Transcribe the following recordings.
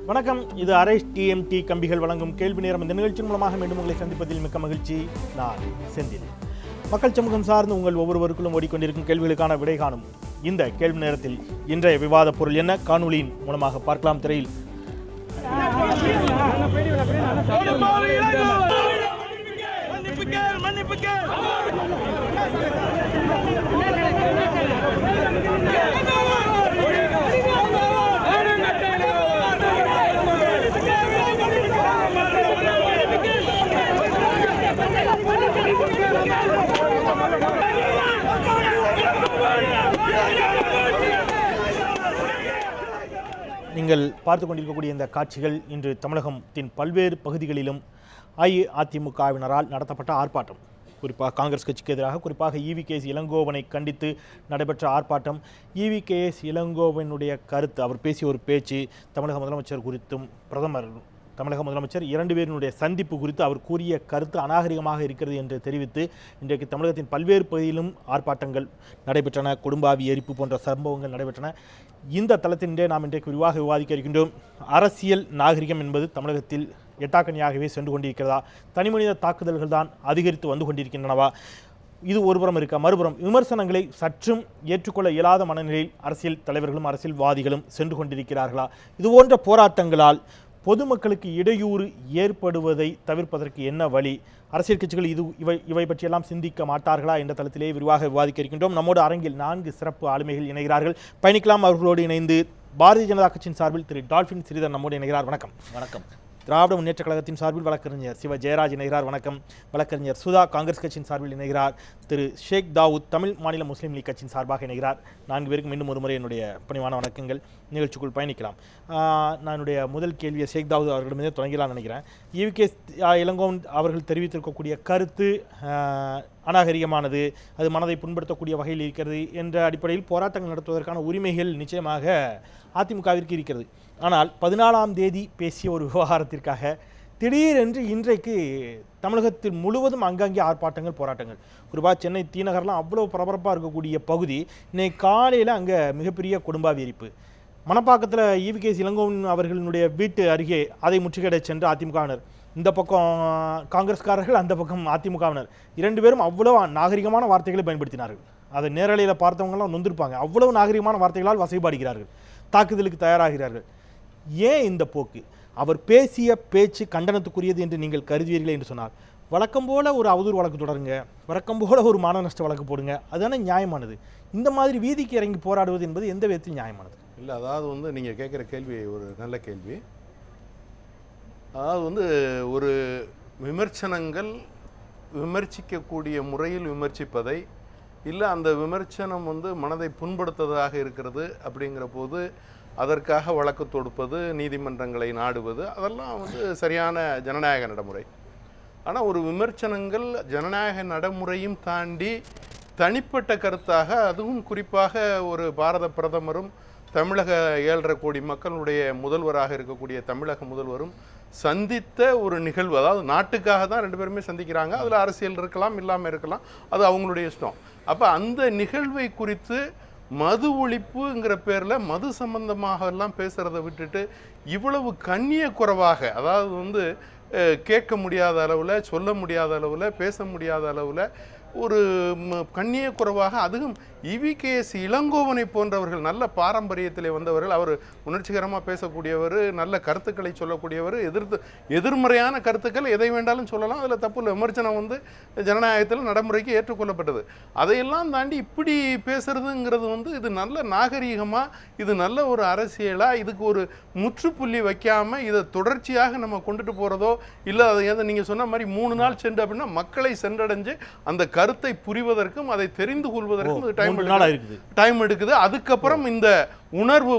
வணக்கம். இது அரை டிஎம்டி கம்பிகள் வழங்கும் கேள்வி நேரம். இந்த நிகழ்ச்சியின் மூலமாக மீண்டும் உங்களை சந்திப்பதில் மிக்க மகிழ்ச்சி. நான் செந்தில். மக்கள் சமூகம் சார்ந்து உங்கள் ஒவ்வொருவருக்குள்ளும் ஓடிக்கொண்டிருக்கும் கேள்விகளுக்கான விடை காணும் இந்த கேள்வி நேரத்தில் இன்றைய விவாத பொருள் என்ன காணொலியின் மூலமாக பார்க்கலாம். திரையில் நீங்கள் பார்த்து கொண்டிருக்கக்கூடிய இந்த காட்சிகள் இன்று தமிழகத்தின் பல்வேறு பகுதிகளிலும் அஇஅதிமுகவினரால் நடத்தப்பட்ட ஆர்ப்பாட்டம், குறிப்பாக காங்கிரஸ் கட்சிக்கு எதிராக, குறிப்பாக EV.K.S. இளங்கோவனை கண்டித்து நடைபெற்ற ஆர்ப்பாட்டம். EV.K.S. இளங்கோவனுடைய கருத்து, அவர் பேசிய ஒரு பேச்சு, தமிழக முதலமைச்சர் குறித்தும் தமிழக முதலமைச்சர் 2 பேரினுடைய சந்திப்பு குறித்து அவர் கூறிய கருத்து அநாகரிகமாக இருக்கிறது என்று தெரிவித்து இன்றைக்கு தமிழகத்தின் பல்வேறு பகுதியிலும் ஆர்ப்பாட்டங்கள் நடைபெற்றன. கொடும்பாவி எரிப்பு போன்ற சம்பவங்கள் நடைபெற்றன. இந்த தளத்திலே நாம் இன்றைக்கு விரிவாக விவாதிக்க இருக்கின்றோம். அரசியல் நாகரிகம் என்பது தமிழகத்தில் எட்டாக்கணியாகவே சென்று கொண்டிருக்கிறதா? தனிமனித தாக்குதல்கள் தான் அதிகரித்து வந்து கொண்டிருக்கின்றனவா? இது ஒருபுறம் இருக்க, மறுபுறம் விமர்சனங்களை சற்றும் ஏற்றுக்கொள்ள இயலாத மனநிலையில் அரசியல் தலைவர்களும் அரசியல்வாதிகளும் சென்று கொண்டிருக்கிறார்களா? இது போன்ற போராட்டங்களால் பொதுமக்களுக்கு இடையூறு ஏற்படுவதை தவிர்ப்பதற்கு என்ன வழி? அரசியல் கட்சிகள் இவை பற்றியெல்லாம் சிந்திக்க மாட்டார்களா என்ற தளத்திலே விரிவாக விவாதிக்க இருக்கின்றோம். நம்மோடு அரங்கில் 4 சிறப்பு ஆளுமைகள் இணைகிறார்கள். பயணிக்கலாம். அவர்களோடு இணைந்து பாரதிய ஜனதா கட்சியின் சார்பில் திரு டால்பின் ஸ்ரீதர் நம்மோடு இணைகிறார். வணக்கம். வணக்கம். திராவிட முன்னேற்ற கழகத்தின் சார்பில் வழக்கறிஞர் சிவ ஜெயராஜ் இணைகிறார். வணக்கம். வழக்கறிஞர் சுதா காங்கிரஸ் கட்சியின் சார்பில் இணைகிறார். திரு ஷேக் தாவூத் தமிழ் மாநில முஸ்லீம் லீக் கட்சியின் சார்பாக இணைகிறார். 4 பேருக்கு மீண்டும் ஒரு முறை என்னுடைய பணிவான வணக்கங்கள். நிகழ்ச்சிக்குள் பயணிக்கலாம். நான் என்னுடைய முதல் கேள்வியை ஷேக் தாவூத் அவர்களிடமே தொடங்கலாம்னு நினைக்கிறேன். EV.K.S. இளங்கோவன் அவர்கள் தெரிவித்திருக்கக்கூடிய கருத்து அநாகரிகமானது, அது மனதை புண்படுத்தக்கூடிய வகையில் இருக்கிறது என்ற அடிப்படையில் போராட்டங்கள் நடத்துவதற்கான உரிமைகள் நிச்சயமாக அதிமுகவிற்கு இருக்கிறது. ஆனால் 14ஆம் தேதி பேசிய ஒரு விவகாரத்திற்காக திடீரென்று இன்றைக்கு தமிழகத்தில் முழுவதும் அங்கங்கே ஆர்ப்பாட்டங்கள், போராட்டங்கள். குறிப்பாக சென்னை தீநகர்லாம் அவ்வளோ பரபரப்பாக இருக்கக்கூடிய பகுதி. இன்னைக்கு காலையில் அங்கே மிகப்பெரிய கொடும்பாவி எரிப்பு. மணப்பாக்கத்தில் EV.K.S. இளங்கோவன் அவர்களுடைய வீட்டு அருகே அதை முற்றுகையிட சென்ற அதிமுகவினர், இந்த பக்கம் காங்கிரஸ்காரர்கள், அந்த பக்கம் அதிமுகவினர் 2 பேரும் அவ்வளோ நாகரிகமான வார்த்தைகளை பயன்படுத்தினார்கள். அதை நேரலையில் பார்த்தவங்களாம் நொந்திருப்பாங்க. அவ்வளவு நாகரிகமான வார்த்தைகளால் வசைபாடுகிறார்கள், தாக்குதலுக்கு தயாராகிறார்கள். ஏன் இந்த போக்கு? அவர் பேசிய பேச்சு கண்டனத்துக்குரியது என்று நீங்கள் கருதுவீர்களே என்று சொன்னார். வழக்கம் போல ஒரு அவதூறு வழக்கு தொடருங்க, வழக்கம் போல ஒரு மான நஷ்ட வழக்கு போடுங்க, அதுதானே நியாயமானது. இந்த மாதிரி வீதிக்கு இறங்கி போராடுவது என்பது எந்த விதத்தில் நியாயமானது? இல்லை, அதாவது நீங்கள் கேட்குற கேள்வி ஒரு நல்ல கேள்வி. அதாவது ஒரு விமர்சனங்கள் விமர்சிக்கக்கூடிய முறையில் விமர்சிப்பதை, இல்லை அந்த விமர்சனம் மனதை புண்படுத்துவதாக இருக்கிறது அப்படிங்கிற போது அதற்காக வழக்கு தொடுப்பது, நீதிமன்றங்களை நாடுவது, அதெல்லாம் சரியான ஜனநாயக நடைமுறை. ஆனால் ஒரு விமர்சனங்கள் ஜனநாயக நடைமுறையும் தாண்டி தனிப்பட்ட கருத்தாக, அதுவும் குறிப்பாக ஒரு பாரத பிரதமரும் தமிழக 7.5 கோடி மக்களுடைய முதல்வராக இருக்கக்கூடிய தமிழக முதல்வரும் சந்தித்த ஒரு நிகழ்வு. அதாவது நாட்டுக்காக தான் 2 பேருமே சந்திக்கிறாங்க. அதில் அரசியல் இருக்கலாம், இல்லாமல் இருக்கலாம், அது அவங்களுடைய இஷ்டம். அப்போ அந்த நிகழ்வை குறித்து மது ஒழிப்புங்கிற பேரில் மது சம்பந்தமாக எல்லாம் பேசுகிறத விட்டுட்டு இவ்வளவு கண்ணிய குறைவாக, அதாவது கேட்க முடியாத அளவில், சொல்ல முடியாத அளவில், பேச முடியாத அளவில் ஒரு கண்ணிய குறைவாக, அதுவும் EV.K.S. இளங்கோவனை போன்றவர்கள் நல்ல பாரம்பரியத்தில் வந்தவர்கள், அவர் உணர்ச்சிகரமாக பேசக்கூடியவர், நல்ல கருத்துக்களை சொல்லக்கூடியவர், எதிர்மறையான கருத்துக்கள் எதை வேண்டாலும் சொல்லலாம், அதில் தப்பு இல்லை. விமர்சனம் ஜனநாயகத்தில் நடைமுறைக்கு ஏற்றுக்கொள்ளப்பட்டது. அதையெல்லாம் தாண்டி இப்படி பேசுறதுங்கிறது இது நல்ல நாகரீகமாக, இது நல்ல ஒரு அரசியலாக, இதுக்கு ஒரு முற்றுப்புள்ளி வைக்காமல் இதை தொடர்ச்சியாக நம்ம கொண்டுட்டு போகிறதோ, இல்லை அதை நீங்கள் சொன்ன மாதிரி 3 நாள் சென்று அப்படின்னா மக்களை சென்றடைஞ்சு அந்த கருத்தை புரிவதற்கும் அதை தெரிந்து கொள்வதற்கும் டைம் எடுக்குது. அதுக்கப்புறம் இந்த உணர்வு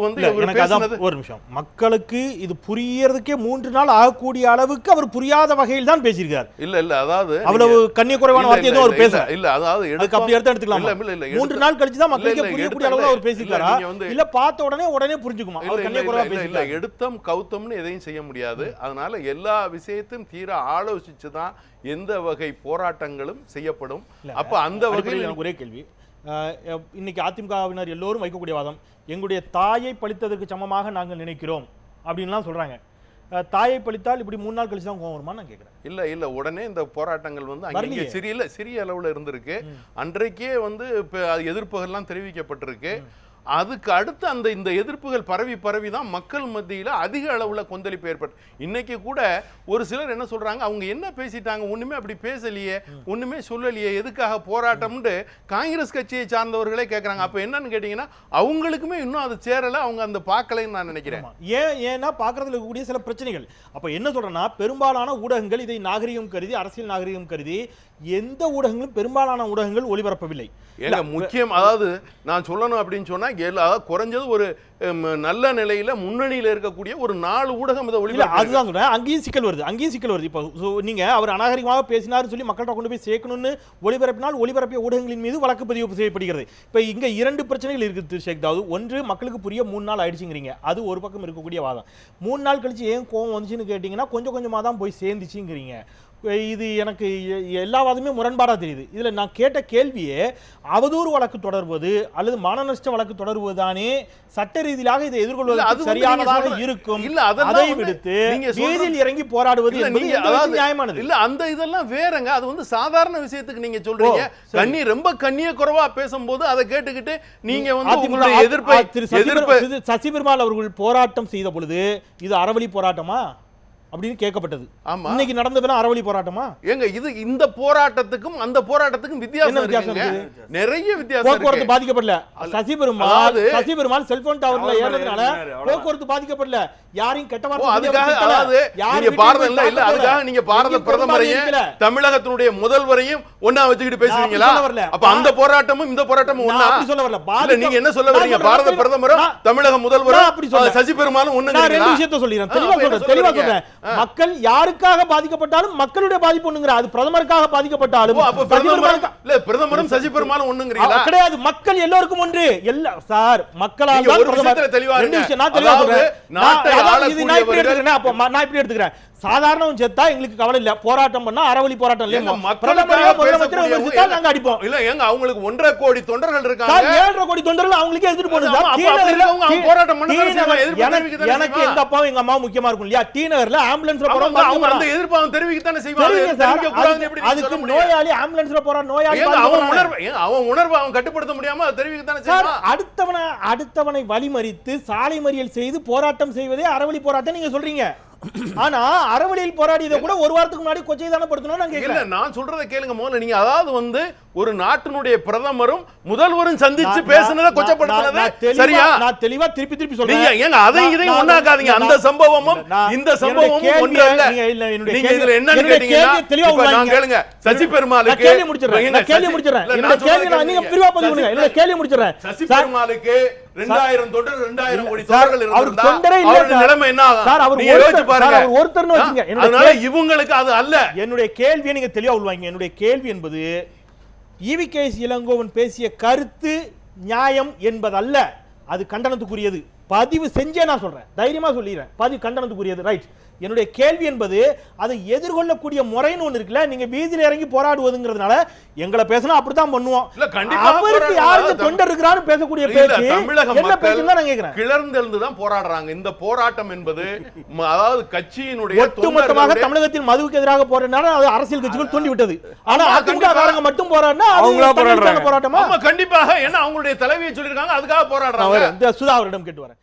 ஒரு நிமிஷம், மக்களுக்கு இது புரியறதுக்கே 3 நாள் ஆகக்கூடிய அளவுக்கு அவர் புரியாத வகையில் தான் பேசியிருக்கார். இல்ல அதாவது அவ்வளவு கண்ணிய குறைவான வார்த்தை எதுவும் அவர் பேச இல்ல. அதாவது அப்படி எடுத்துக்கலாம். 3 நாள் கழிச்சு தான் மக்களுக்கு புரியக்கூடிய அளவுக்கு அவர் பேசியிருக்காரா, இல்ல பார்த்த உடனே புரிஞ்சுக்குமா? அவர் கண்ணிய குறைவா பேசியிருக்கார். எடுத்தம் கவுத்தம்னு எதையும் செய்ய முடியாது. அதனால எல்லா விஷயத்தையும் தீர ஆலோசிச்சு தான் எந்த வகை போராட்டங்களும் செய்யப்படும். அப்ப அந்த வகையில் ஒரே கேள்வி, இன்னைக்கு அதிமுகவினர் எல்லோரும் வைக்கக்கூடிய வாதம், எங்களுடைய தாயை பழித்ததற்கு சமமாக நாங்கள் நினைக்கிறோம் அப்படின்லாம் சொல்றாங்க. தாயை பழித்தால் இப்படி 3 நாள் கழிச்சு தான் கோவம் வருமா நான் கேட்குறேன். இல்ல உடனே இந்த போராட்டங்கள் வந்து அங்கே சிறிய அளவுல இருந்திருக்கு. அன்றைக்கே வந்து எதிர்ப்புகள்லாம் தெரிவிக்கப்பட்டிருக்கு. அதுக்கு அடுத்து இந்த எதிர்ப்புகள் பரவி தான் மக்கள் மத்தியில் அதிக அளவுல கொந்தளிப்பு ஏற்பட்டு இன்னைக்கு கூட ஒரு சிலர் என்ன சொல்றாங்க, அவங்க என்ன பேசிட்டாங்க, ஒண்ணுமே அப்படி பேசலையே, ஒண்ணுமே சொல்லலையே, எதுக்காக போராட்டம்னு காங்கிரஸ் கட்சியை சார்ந்தவர்களே கேட்கறாங்க. அப்ப என்னன்னு கேட்டீங்கன்னா அவங்களுக்குமே இன்னும் அது சேரல, அவங்க அந்த பார்க்கலைன்னு நான் நினைக்கிறேன். ஏன்னா பார்க்கறதுல இருக்கக்கூடிய சில பிரச்சனைகள். அப்ப என்ன சொல்றேன்னா, பெரும்பாலான ஊடகங்கள் இதை நாகரிகம் கருதி, அரசியல் நாகரிகம் கருதி எந்த ஊடகங்களும் பெரும்பாலான ஊடகங்கள் ஒளிபரப்பவில்லை. ஏங்க முக்கியம், அதாவது நான் சொல்லணும் அப்படின்னு சொன்னா குறைஞ்சது ஒரு நல்ல நிலையில முன்னணியில இருக்கக்கூடிய ஒரு 4 ஊடகம் இதை ஒளிபரப்பு. அதுதான் சொல்றேன், அங்கேயும் சிக்கல் வருது. இப்போ நீங்க அவர் அநாகரிகமாக பேசினார்னு சொல்லி மக்கள்கிட்ட கொண்டு போய் சேர்க்கணும்னு ஒளிபரப்பினால் ஒளிபரப்பிய ஊடகங்களின் மீது வழக்கு பதிவு செய்யப்படுகிறது. இப்போ இங்க 2 பிரச்சனைகள் இருக்குது ஷேக் தாவூத். ஒன்று, மக்களுக்கு புரிய 3 நாள் ஆயிடுச்சுங்கிறீங்க, அது ஒரு பக்கம் இருக்கக்கூடிய வாதம். 3 நாள் கழிச்சு ஏன் கோவம் வந்துச்சுன்னு கேட்டீங்கன்னா கொஞ்சம் கொஞ்சமா தான் போய் சேர்ந்துச்சுங்கிறீங்க. இது எனக்கு எல்லா வாதமே முரண்பாடா தெரியுது. இதுல நான் கேட்ட கேள்வியே அவதூறு வழக்கு தொடர்வது அல்லது மானநஷ்ட வழக்கு தொடர்வதுதானே சட்ட ரீதியாக இதை எதிர்கொள்வது சரியானதாக இருக்கும். அதை விடுத்து வீதியில் இறங்கி போராடுவது நியாயமானது இல்ல. அந்த இதெல்லாம் வேறங்க, அது வந்து சாதாரண விஷயத்துக்கு நீங்க சொல்றீங்க. ரொம்ப கண்ணிய குறைவா பேசும்போது அதை கேட்டுக்கிட்டு நீங்க வந்து உங்களுடைய எதிர்ப்பு சசி பெருமாள் அவர்கள் போராட்டம் செய்த பொழுது இது அறவழி போராட்டமா அப்படின்னு கேட்கப்பட்டது. இன்னைக்கு நடந்ததுன்னா அறவழி போராட்டமா? ஏங்க இது இந்த போராட்டத்துக்கும் அந்த போராட்டத்துக்கும் வித்தியாசம் இருக்கு. நிறைய வித்தியாசம். போக்குவரத்து பாதிக்கப்படல. சசி பெருமாள் செல்போன் டவர்ல ஏறதுனால போக்குவரத்து பாதிக்கப்படல. யாரையும் கெட்ட வார்த்தை அதுக்காக, அதாவது நீங்க பாரத இல்ல அதுக்காக நீங்க பாரத பிரதமரையும் தமிழகத்தினுடைய முதல்வரையும் ஒண்ணா வச்சுக்கிட்டு பேசுறீங்களா? அப்ப அந்த போராட்டமும் இந்த போராட்டமும் ஒண்ணா அப்படி சொல்ல வரல. நீங்க என்ன சொல்ல வரீங்க? பாரத பிரதமரும் தமிழக முதல்வரும் சசி பெருமாளும் ஒண்ணுங்க. நான் ரெண்டு விஷயத்தை சொல்றேன், தெளிவா சொல்றேன். மக்கள் யாருக்காக பாதிக்கப்பட்டாலும் மக்களுடைய பாதிப்பு ஒண்ணுங்கற, அது பிரதமருக்காக பாதிக்கப்பட்டாலும் பிரதமரும் சசி பெருமாளும் ஒண்ணுங்கறீங்களா? கிடையாது, மக்கள் எல்லாருக்கும் ஒன்று. சார், மக்களால் தான் பிரதமர். ரெண்டு விஷயம் நான் தெளிவா சொல்றேன். நான் இப்படி எடுத்துக்கிறேன். சாதாரண செத்தா எங்களுக்கு கவலை இல்ல, போராட்டம் பண்ணா அறவழி போராட்டம் இல்ல. நாங்க அடிப்போம். இல்ல ஏங்க, அவங்களுக்கு 1.5 கோடி தொண்டர்கள் இருக்காங்க. 7.5 கோடி தொண்டர்கள் அவங்களுக்கே எடுத்துட்டு போறது. எனக்கு எங்க அப்பாவும் எங்க அம்மாவும் முக்கியமா இருக்கும் இல்லையா? டி நகர்ல ஆம்புலன்ஸ்ல போறோம், அவங்க அந்த எதிர்ப்பாவும் தெரிவிக்கத்தானே செய்வாங்க. அதுக்கு நோயாளி ஆம்புலன்ஸ்ல போற நோயாளி அவன் உணர்வு அவன் கட்டுப்படுத்த முடியாம தெரிவிக்கத்தானே செய்வான். அடுத்தவனை வழிமறித்து சாலை மறியல் செய்து போராட்டம் செய்வதே அறவழி போராட்டம் நீங்க சொல்றீங்க. ஆனா அறவழியில் போராடியதை கூட ஒரு வாரத்துக்கு முன்னாடி கொச்சை தானே படுத்தணும். நான் கேட்கல, நான் சொல்றதை கேளுங்க முதல்ல. நீங்க அதாவது வந்து ஒரு நாட்டினுடைய பிரதமரும் முதல்வரும் சந்திச்சு பேசுனதை கொச்சப்படுத்துனது சரியா? நான் தெளிவா திருப்பி சொல்றேன். ஏங்க அதையும் இதையும் ஒண்ணாக்காதீங்க. அந்த சம்பவமும் இந்த சம்பவமும் ஒன்று அல்ல. நீங்க இதுல என்னன்னு கேட்டீங்கன்னா நான் கேளுங்க, சசி பெருமாளுக்கு கேள்வி முடிச்சிடுறேன். என்னோட கேள்வி நீங்க விரிவா பதிவு பண்ணுங்க. என்னோட கேள்வி முடிச்சிடுறேன். சசி பெருமாளுக்கு 2000 தொண்டர் 2000 கோடி தொண்டர்கள் இருந்தா அவருடைய நிலைமை என்ன ஆகும்? சார், அவர் யோசிச்சு பாருங்க. ஒருத்தர்னு வச்சுங்க. அதனால இவங்களுக்கு அது அல்ல. என்னுடைய கேள்வியை நீங்க தெளிவா உள்வாங்க. என்னுடைய கேள்வி என்பது ஈவிகேஎஸ் இளங்கோவன் பேசிய கருத்து நியாயம் என்பதல்ல, அது கண்டனத்துக்குரியது. பதிவு செஞ்சே நான் சொல்றேன், தைரியமா சொல்லிடுறேன், பதிவு கண்டனத்துக்குரியது. ரைட். என்னுடைய கேள்வி என்பது அதை எதிர்கொள்ளக்கூடிய முறைன்னு ஒண்ணு இருக்குல்ல. நீங்க வீதியில இறங்கி போராடுவதுங்கிறதுனால எங்களை பேசினா அப்படித்தான் பண்ணுவோம். அவருக்கு யாருக்கு தொண்டர் இருக்கிறான்னு பேசக்கூடிய பேச்சு என்ன பேசுன்னு நான் கேக்குறேன். கிளர்ந்தெழுந்து தான் போராடுறாங்க. இந்த போராட்டம் என்பது அதாவது கட்சியினுடைய ஒட்டுமொத்தமாக தமிழகத்தில் மதுவுக்கு எதிராக போராடினால அது அரசியல் கட்சிகள் தூண்டி விட்டது. ஆனா அதிமுக காரங்க மட்டும் போராடினா அவங்களா போராடுறாங்க. போராட்டமா? கண்டிப்பாக. ஏன்னா அவங்களுடைய தலைவியை சொல்லிருக்காங்க, அதுக்காக போராடுறாங்க. சுதா அவரிடம் கேட்டு வரேன்.